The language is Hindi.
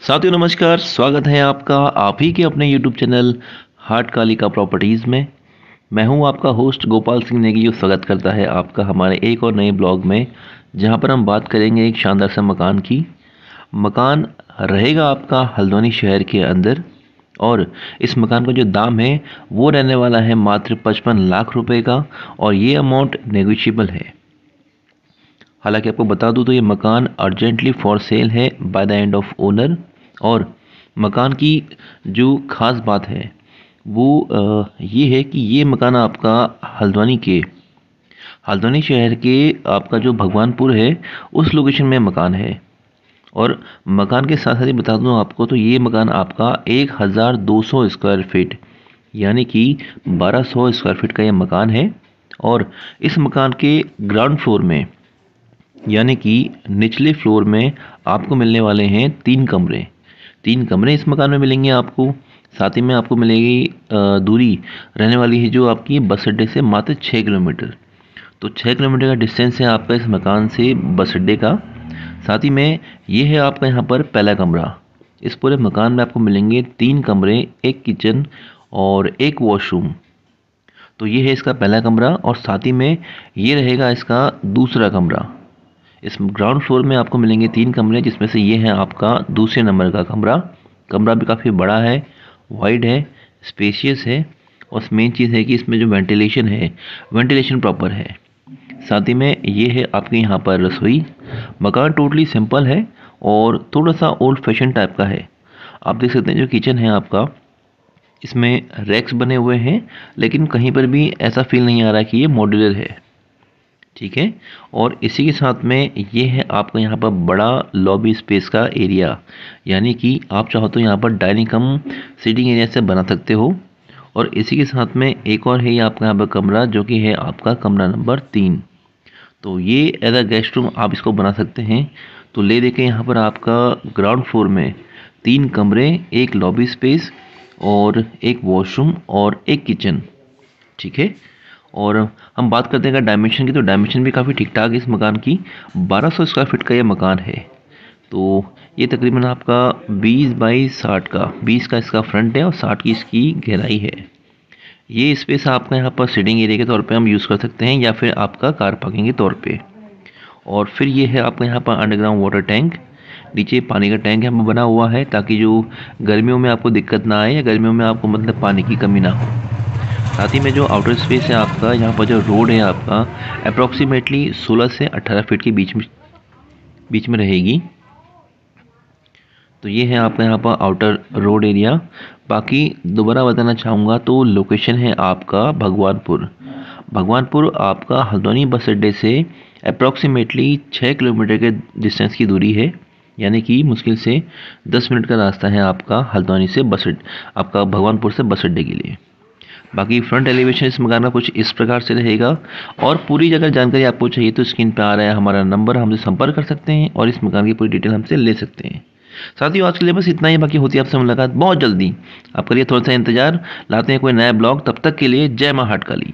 साथियों नमस्कार, स्वागत है आपका आप ही के अपने यूट्यूब चैनल हाट कालिका प्रॉपर्टीज़ में। मैं हूं आपका होस्ट गोपाल सिंह नेगी जो स्वागत करता है आपका हमारे एक और नए ब्लॉग में, जहां पर हम बात करेंगे एक शानदार से मकान की। मकान रहेगा आपका हल्द्वानी शहर के अंदर और इस मकान का जो दाम है वो रहने वाला है मात्र 55 लाख रुपए का और ये अमाउंट नेगोशिएबल है। हालांकि आपको बता दूं तो ये मकान अर्जेंटली फॉर सेल है by the end of owner. और मकान की जो ख़ास बात है वो ये है कि ये मकान आपका हल्द्वानी शहर के आपका जो भगवानपुर है उस लोकेशन में मकान है। और मकान के साथ साथ ही बता दूं आपको तो ये मकान आपका 1200 स्क्वायर फीट यानी कि 1200 स्क्वायर फीट का ये मकान है। और इस मकान के ग्राउंड फ्लोर में यानी कि निचले फ्लोर में आपको मिलने वाले हैं 3 कमरे इस मकान में मिलेंगे आपको। साथ ही में आपको मिलेगी दूरी रहने वाली है जो आपकी बस अड्डे से मात्र 6 किलोमीटर। तो 6 किलोमीटर का डिस्टेंस है आपका इस मकान से बस अड्डे का। साथ ही में ये है आपका यहाँ पर पहला कमरा। इस पूरे मकान में आपको मिलेंगे 3 कमरे, एक किचन और एक वॉशरूम। तो ये है इसका पहला कमरा और साथ ही में ये रहेगा इसका दूसरा कमरा। इस ग्राउंड फ्लोर में आपको मिलेंगे 3 कमरे जिसमें से ये है आपका दूसरे नंबर का कमरा। कमरा भी काफ़ी बड़ा है, वाइड है, स्पेशियस है और मेन चीज़ है कि इसमें जो वेंटिलेशन प्रॉपर है। साथ ही में ये है आपके यहाँ पर रसोई। मकान टोटली सिंपल है और थोड़ा सा ओल्ड फैशन टाइप का है। आप देख सकते हैं जो किचन है आपका इसमें रैक्स बने हुए हैं, लेकिन कहीं पर भी ऐसा फील नहीं आ रहा कि ये मॉड्यूलर है। ठीक है। और इसी के साथ में ये है आपका यहाँ पर बड़ा लॉबी स्पेस का एरिया, यानी कि आप चाहो तो यहाँ पर डाइनिंग कम सीटिंग एरिया से बना सकते हो। और इसी के साथ में एक और है ये आपका यहाँ पर कमरा जो कि है आपका कमरा नंबर 3। तो ये एज अ गेस्ट रूम आप इसको बना सकते हैं। तो ले देके यहाँ पर आपका ग्राउंड फ्लोर में 3 कमरे, एक लॉबी स्पेस और एक वॉशरूम और एक किचन। ठीक है। और हम बात करते हैं अगर डायमेंशन की, तो डायमेंशन भी काफ़ी ठीक ठाक है इस मकान की। 1200 स्क्वायर फीट का ये मकान है। तो ये तकरीबन आपका 20 बाई 60 का, 20 का इसका फ्रंट है और 60 की इसकी गहराई है। ये स्पेस आपका यहाँ पर सीटिंग एरिया के तौर पे हम यूज़ कर सकते हैं या फिर आपका कार पार्किंग के तौर पे। और फिर ये है आपका यहाँ पर अंडरग्राउंड वाटर टैंक। नीचे पानी का टैंक यहाँ पर बना हुआ है ताकि जो गर्मियों में आपको दिक्कत ना आए या गर्मियों में आपको मतलब पानी की कमी ना हो। साथ ही में जो आउटर स्पेस है आपका यहाँ पर जो रोड है आपका अप्रॉक्सीमेटली 16 से 18 फीट के बीच में रहेगी। तो ये है आपका यहाँ पर आउटर रोड एरिया। बाकी दोबारा बताना चाहूँगा तो लोकेशन है आपका भगवानपुर आपका हल्द्वानी बस अड्डे से अप्रॉक्सीमेटली 6 किलोमीटर के डिस्टेंस की दूरी है, यानी कि मुश्किल से 10 मिनट का रास्ता है आपका हल्द्वानी से आपका भगवानपुर से बस अड्डे के लिए। बाकी फ्रंट एलिवेशन इस मकान का कुछ इस प्रकार से रहेगा। और पूरी अगर जानकारी आपको चाहिए तो स्क्रीन पे आ रहा है हमारा नंबर, हमसे संपर्क कर सकते हैं और इस मकान की पूरी डिटेल हमसे ले सकते हैं। साथियों आज के लिए बस इतना ही, बाकी होती है आपसे मुलाकात बहुत जल्दी। आप करिए थोड़ा सा इंतजार, लाते हैं कोई नया ब्लॉग। तब तक के लिए जय मां हाट काली।